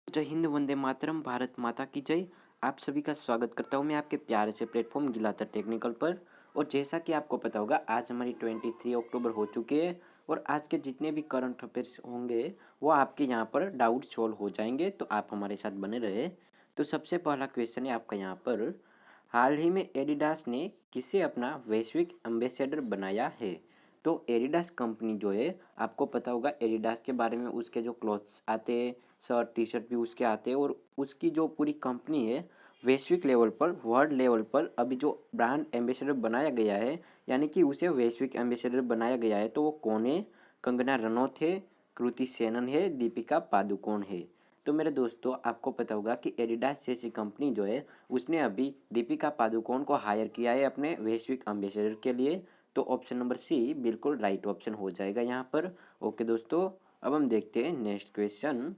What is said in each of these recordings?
जय हिंद, वंदे मातरम, भारत माता की जय। आप सभी का स्वागत करता हूं मैं आपके प्यारे से प्लेटफॉर्म गिलाता टेक्निकल पर। और जैसा कि आपको पता होगा, आज हमारी 23 अक्टूबर हो चुकी है और आज के जितने भी करंट अफेयर्स होंगे वो आपके यहाँ पर डाउट सॉल्व हो जाएंगे, तो आप हमारे साथ बने रहे। तो सबसे पहला क्वेश्चन है आपका यहाँ पर, हाल ही में एडिडास ने किसे अपना वैश्विक एम्बेसडर बनाया है? तो एडिडास कंपनी जो है, आपको पता होगा एडिडास के बारे में, उसके जो क्लॉथ्स आते हैं, शर्ट टी शर्ट भी उसके आते हैं, और उसकी जो पूरी कंपनी है वैश्विक लेवल पर, वर्ल्ड लेवल पर अभी जो ब्रांड एम्बेसडर बनाया गया है, यानी कि उसे वैश्विक एम्बेसडर बनाया गया है, तो वो कौन है? कंगना रनौत है, कृति सेनन है, दीपिका पादुकोण है। तो मेरे दोस्तों, आपको पता होगा कि एडिडास जैसी कंपनी जो है उसने अभी दीपिका पादुकोण को हायर किया है अपने वैश्विक एम्बेसडर के लिए। तो ऑप्शन नंबर सी बिल्कुल राइट ऑप्शन हो जाएगा यहाँ पर। ओके दोस्तों, अब हम देखते हैं नेक्स्ट क्वेश्चन।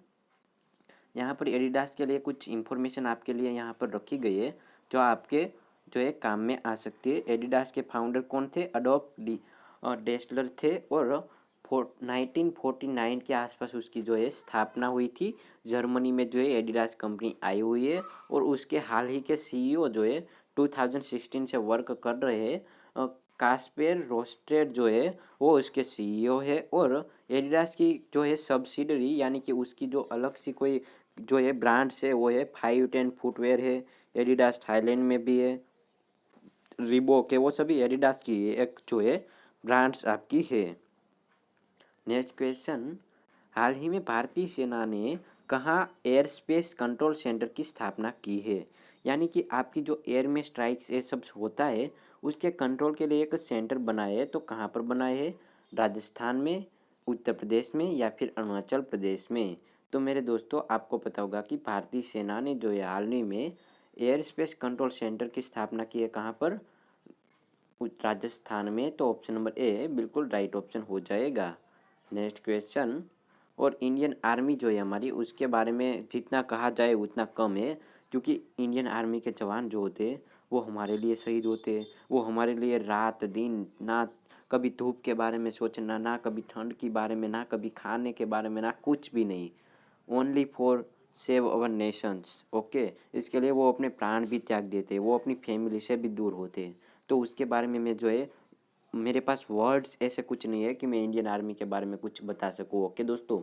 यहाँ पर एडिडास के लिए कुछ इन्फॉर्मेशन आपके लिए यहाँ पर रखी गई है जो आपके जो है काम में आ सकती है। एडिडास के फाउंडर कौन थे? अडोल्फ डेसलर थे, और 1949 के आसपास उसकी जो है स्थापना हुई थी। जर्मनी में जो है एडिडास कंपनी आई हुई है, और उसके हाल ही के सीईओ जो है 2016 से वर्क कर रहे हैं। कास्पेर रोस्टेड जो है वो उसके सीईओ है, और एडिडास की जो है सब्सिडरी, यानी कि उसकी जो अलग सी कोई जो है ब्रांड्स है वो है 510 फुटवेयर है, एडिडास थाईलैंड में भी है, रिबॉक है, वो सभी एडिडास की एक जो है ब्रांड्स आपकी है। नेक्स्ट क्वेश्चन, हाल ही में भारतीय सेना ने कहाँ एयर स्पेस कंट्रोल सेंटर की स्थापना की है? यानी कि आपकी जो एयर में स्ट्राइक्स ये सब होता है उसके कंट्रोल के लिए एक सेंटर बनाए है, तो कहाँ पर बनाए है? राजस्थान में, उत्तर प्रदेश में, या फिर अरुणाचल प्रदेश में? तो मेरे दोस्तों, आपको पता होगा कि भारतीय सेना ने जो है हाल ही में एयर स्पेस कंट्रोल सेंटर की स्थापना की है, कहाँ पर? राजस्थान में। तो ऑप्शन नंबर ए बिल्कुल राइट ऑप्शन हो जाएगा। नेक्स्ट क्वेश्चन, और इंडियन आर्मी जो है हमारी, उसके बारे में जितना कहा जाए उतना कम है, क्योंकि इंडियन आर्मी के जवान जो होते हैं वो हमारे लिए शहीद होते हैं। वो हमारे लिए रात दिन ना कभी धूप के बारे में सोचना, ना कभी ठंड के बारे में, ना कभी खाने के बारे में, ना कुछ भी नहीं, only for save our Nations. Okay, इसके लिए वो अपने प्राण भी त्याग देते हैं, वो अपनी फैमिली से भी दूर होते हैं। तो उसके बारे में मैं जो है, मेरे पास वर्ड्स ऐसे कुछ नहीं है कि मैं इंडियन आर्मी के बारे में कुछ बता सकूँ। ओके दोस्तों,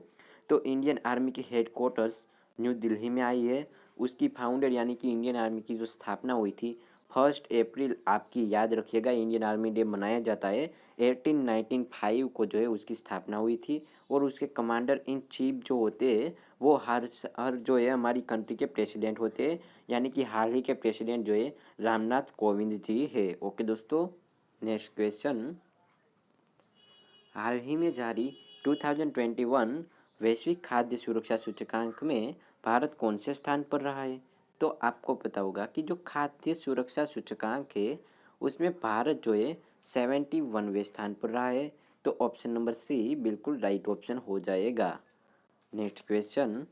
तो इंडियन आर्मी की हेडक्वार्टर्स न्यू दिल्ली में आई है। उसकी फाउंडर, यानी कि इंडियन आर्मी की जो स्थापना हुई थी 1 अप्रैल, आपकी याद रखिएगा, इंडियन आर्मी डे मनाया जाता है। 1895 को जो है उसकी स्थापना हुई थी, और उसके कमांडर इन चीफ जो होते हैं वो हर जो है हमारी कंट्री के प्रेसिडेंट होते हैं, यानी कि हाल ही के प्रेसिडेंट जो है रामनाथ कोविंद जी है। ओके दोस्तों, नेक्स्ट क्वेश्चन, हाल ही में जारी 2021 वैश्विक खाद्य सुरक्षा सूचकांक में भारत कौन से स्थान पर रहा है? तो आपको पता होगा कि जो खाद्य सुरक्षा सूचकांक है उसमें भारत जो है 71वें स्थान पर रहा है। तो ऑप्शन नंबर सी बिल्कुल राइट ऑप्शन हो जाएगा। नेक्स्ट क्वेश्चन,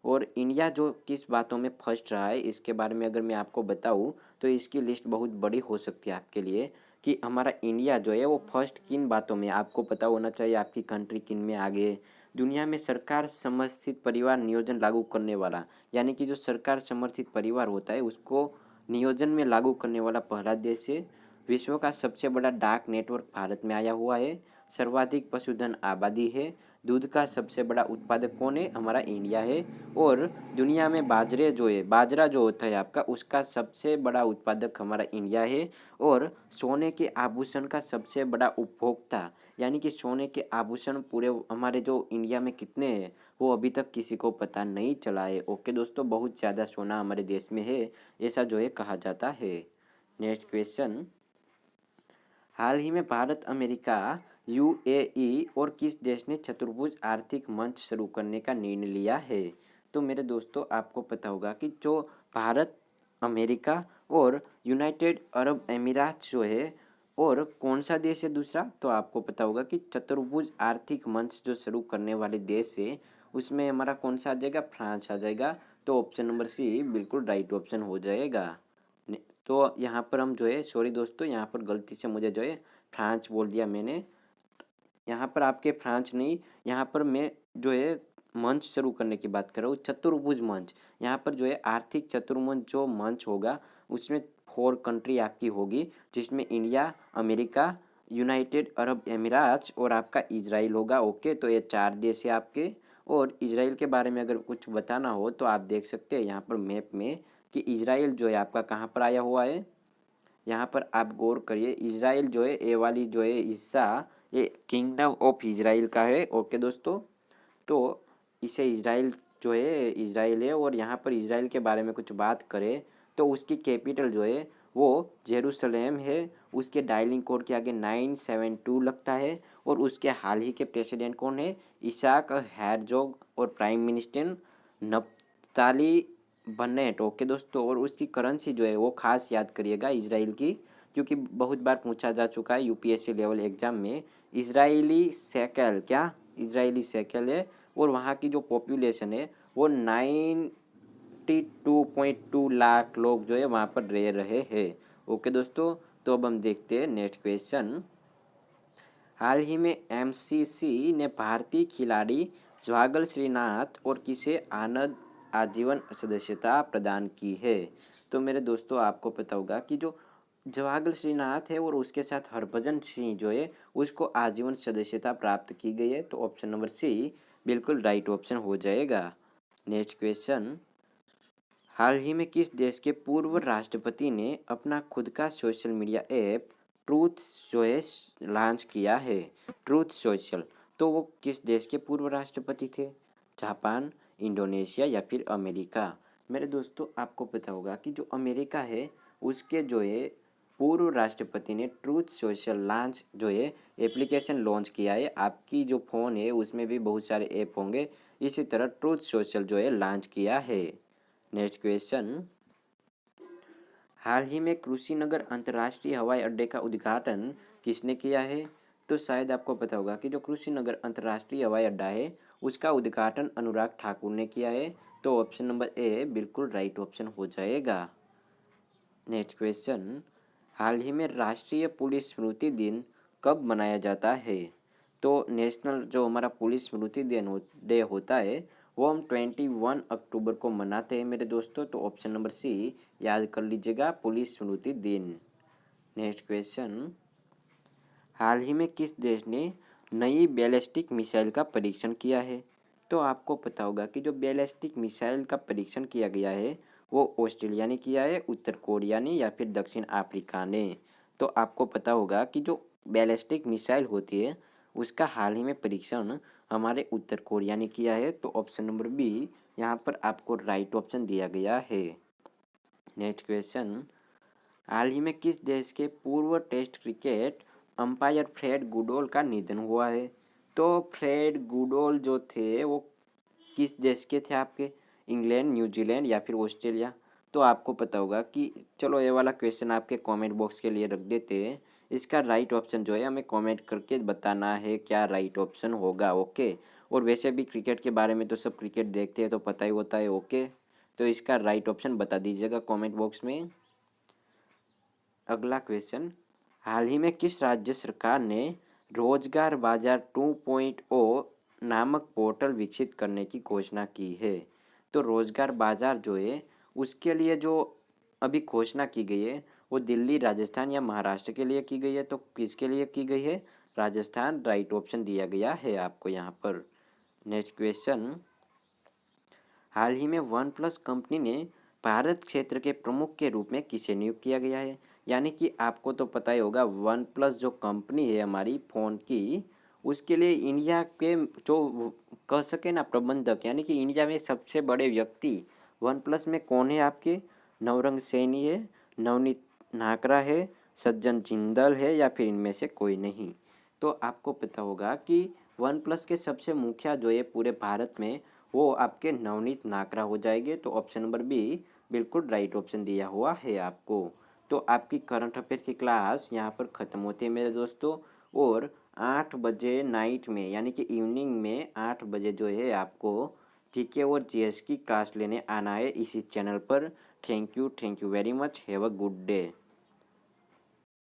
और इंडिया जो किस बातों में फर्स्ट रहा है, इसके बारे में अगर मैं आपको बताऊं तो इसकी लिस्ट बहुत बड़ी हो सकती है आपके लिए, कि हमारा इंडिया जो है वो फर्स्ट किन बातों में, आपको पता होना चाहिए आपकी कंट्री किन में आगे है। दुनिया में सरकार समर्थित परिवार नियोजन लागू करने वाला, यानी कि जो सरकार समर्थित परिवार होता है उसको नियोजन में लागू करने वाला पहला देश है। विश्व का सबसे बड़ा डाक नेटवर्क भारत में आया हुआ है। सर्वाधिक पशुधन आबादी है। दूध का सबसे बड़ा उत्पादक कौन है? हमारा इंडिया है। और दुनिया में बाजरे जो है, बाजरा जो होता है आपका, उसका सबसे बड़ा उत्पादक हमारा इंडिया है। और सोने के आभूषण का सबसे बड़ा उपभोक्ता, यानी कि सोने के आभूषण पूरे हमारे जो इंडिया में कितने हैं वो अभी तक किसी को पता नहीं चला है। ओके दोस्तों, बहुत ज़्यादा सोना हमारे देश में है, ऐसा जो है कहा जाता है। नेक्स्ट क्वेश्चन, हाल ही में भारत, अमेरिका, यूएई और किस देश ने चतुर्भुज आर्थिक मंच शुरू करने का निर्णय लिया है? तो मेरे दोस्तों, आपको पता होगा कि जो भारत, अमेरिका और यूनाइटेड अरब अमीरात जो है, और कौन सा देश है दूसरा? तो आपको पता होगा कि चतुर्भुज आर्थिक मंच जो शुरू करने वाले देश है उसमें हमारा कौन सा आ जाएगा? फ्रांस आ जाएगा। तो ऑप्शन नंबर सी बिल्कुल राइट ऑप्शन हो जाएगा। तो यहाँ पर हम जो है, सॉरी दोस्तों, यहाँ पर गलती से मुझे जो है फ्रांस बोल दिया मैंने। यहाँ पर आपके फ्रांस नहीं, यहाँ पर मैं जो है मंच शुरू करने की बात कर रहा हूँ, चतुर्भुज मंच। यहाँ पर जो है आर्थिक चतुर्भुज जो मंच होगा उसमें 4 कंट्री आपकी होगी, जिसमें इंडिया, अमेरिका, यूनाइटेड अरब अमीरात और आपका इजराइल होगा। ओके, तो ये 4 देश है आपके। और इजराइल के बारे में अगर कुछ बताना हो तो आप देख सकते हैं यहाँ पर मैप में कि इजराइल जो है आपका कहाँ पर आया हुआ है। यहाँ पर आप गौर करिए, इजराइल जो है ये वाली जो है हिस्सा ये किंगडम ऑफ इजराइल का है। ओके दोस्तों, तो इसे इजराइल जो है इजराइल है। और यहाँ पर इजराइल के बारे में कुछ बात करें तो उसकी कैपिटल जो है वो जेरूसलेम है। उसके डायलिंग कोड के आगे 972 लगता है। और उसके हाल ही के प्रेसिडेंट कौन है? इसाक हेरजोग। और प्राइम मिनिस्टर नप्ताली बन्नेट। ओके दोस्तों, और उसकी करेंसी जो है वो खास याद करिएगा इजराइल की, क्योंकि बहुत बार पूछा जा चुका है यूपीएससी लेवल एग्जाम में। इजरायली शेकेल, क्या इजरायली शेकेल है। और वहाँ की जो पॉपुलेशन है वो 92.2 लाख लोग जो है वहाँ पर रह रहे हैं। ओके दोस्तों, तो अब हम देखते हैं नेक्स्ट क्वेश्चन। हाल ही में एमसीसी ने भारतीय खिलाड़ी ज्वागल श्रीनाथ और किसे आनंद आजीवन सदस्यता प्रदान की है? तो मेरे दोस्तों आपको पता होगा कि जो ज्वागल श्रीनाथ है और उसके साथ हरभजन सिंह जो है उसको आजीवन सदस्यता प्राप्त की गई है। तो ऑप्शन नंबर सी बिल्कुल राइट ऑप्शन हो जाएगा। Next question. हाल ही में किस देश के पूर्व राष्ट्रपति ने अपना खुद का सोशल मीडिया ऐप ट्रूथ जो है लॉन्च किया है? ट्रूथ सोशल, तो वो किस देश के पूर्व राष्ट्रपति थे? जापान, इंडोनेशिया या फिर अमेरिका? मेरे दोस्तों आपको पता होगा कि जो अमेरिका है उसके जो है पूर्व राष्ट्रपति ने ट्रूथ सोशल लॉन्च जो है एप्लीकेशन लॉन्च किया है। आपकी जो फ़ोन है उसमें भी बहुत सारे ऐप होंगे, इसी तरह ट्रूथ सोशल जो है लॉन्च किया है। Next question. हाल ही में कुशीनगर अंतर्राष्ट्रीय हवाई अड्डे का उद्घाटन किसने किया है? तो शायद आपको पता होगा कि जो कुशीनगर अंतर्राष्ट्रीय हवाई अड्डा है उसका उद्घाटन अनुराग ठाकुर ने किया है। तो ऑप्शन नंबर ए बिल्कुल राइट ऑप्शन हो जाएगा। Next question. हाल ही में राष्ट्रीय पुलिस स्मृति दिन कब मनाया जाता है? तो नेशनल जो हमारा पुलिस स्मृति डे होता है वो हम 21 अक्टूबर को मनाते हैं मेरे दोस्तों। तो ऑप्शन नंबर सी याद कर लीजिएगा, पुलिस स्मृति दिन। Next question. हाल ही में किस देश ने नई बैलिस्टिक मिसाइल का परीक्षण किया है? तो आपको पता होगा कि जो बैलिस्टिक मिसाइल का परीक्षण किया गया है वो ऑस्ट्रेलिया ने किया है, उत्तर कोरिया ने या फिर दक्षिण अफ्रीका ने? तो आपको पता होगा कि जो बैलिस्टिक मिसाइल होती है उसका हाल ही में परीक्षण हमारे उत्तर कोरिया ने किया है। तो ऑप्शन नंबर बी यहाँ पर आपको राइट ऑप्शन दिया गया है। Next question. हाल ही में किस देश के पूर्व टेस्ट क्रिकेट अंपायर फ्रेड गुडोल का निधन हुआ है? तो फ्रेड गुडोल जो थे वो किस देश के थे आपके? इंग्लैंड, न्यूजीलैंड या फिर ऑस्ट्रेलिया? तो आपको पता होगा कि चलो ये वाला क्वेश्चन आपके कमेंट बॉक्स के लिए रख देते हैं। इसका राइट ऑप्शन जो है हमें कमेंट करके बताना है क्या राइट ऑप्शन होगा। ओके, और वैसे भी क्रिकेट के बारे में तो सब क्रिकेट देखते हैं तो पता ही होता है। ओके, तो इसका राइट ऑप्शन बता दीजिएगा कमेंट बॉक्स में। अगला क्वेश्चन। हाल ही में किस राज्य सरकार ने रोजगार बाजार 2.0 नामक पोर्टल विकसित करने की घोषणा की है? तो रोजगार बाजार जो है उसके लिए जो अभी घोषणा की गई है वो दिल्ली, राजस्थान या महाराष्ट्र के लिए की गई है। तो किसके लिए की गई है? राजस्थान राइट ऑप्शन दिया गया है आपको यहाँ पर। Next question. हाल ही में वन प्लस कंपनी ने भारत क्षेत्र के प्रमुख के रूप में किसे नियुक्त किया गया है? यानी कि आपको तो पता ही होगा वन प्लस जो कंपनी है हमारी फ़ोन की उसके लिए इंडिया के जो कह सके ना प्रबंधक, यानी कि इंडिया में सबसे बड़े व्यक्ति वन प्लस में कौन है आपके? नवरंग सैनी है, नवनीत नाकरा है, सज्जन जिंदल है या फिर इनमें से कोई नहीं? तो आपको पता होगा कि वन प्लस के सबसे मुखिया जो है पूरे भारत में वो आपके नवनीत नाकरा हो जाएंगे। तो ऑप्शन नंबर बी बिल्कुल राइट ऑप्शन दिया हुआ है आपको। तो आपकी करंट अफेयर की क्लास यहाँ पर ख़त्म होती है मेरे दोस्तों। और 8 बजे नाइट में यानी कि इवनिंग में 8 बजे जो है आपको जीके और जीएस की क्लास लेने आना है इसी चैनल पर। Thank you very much, have a good day.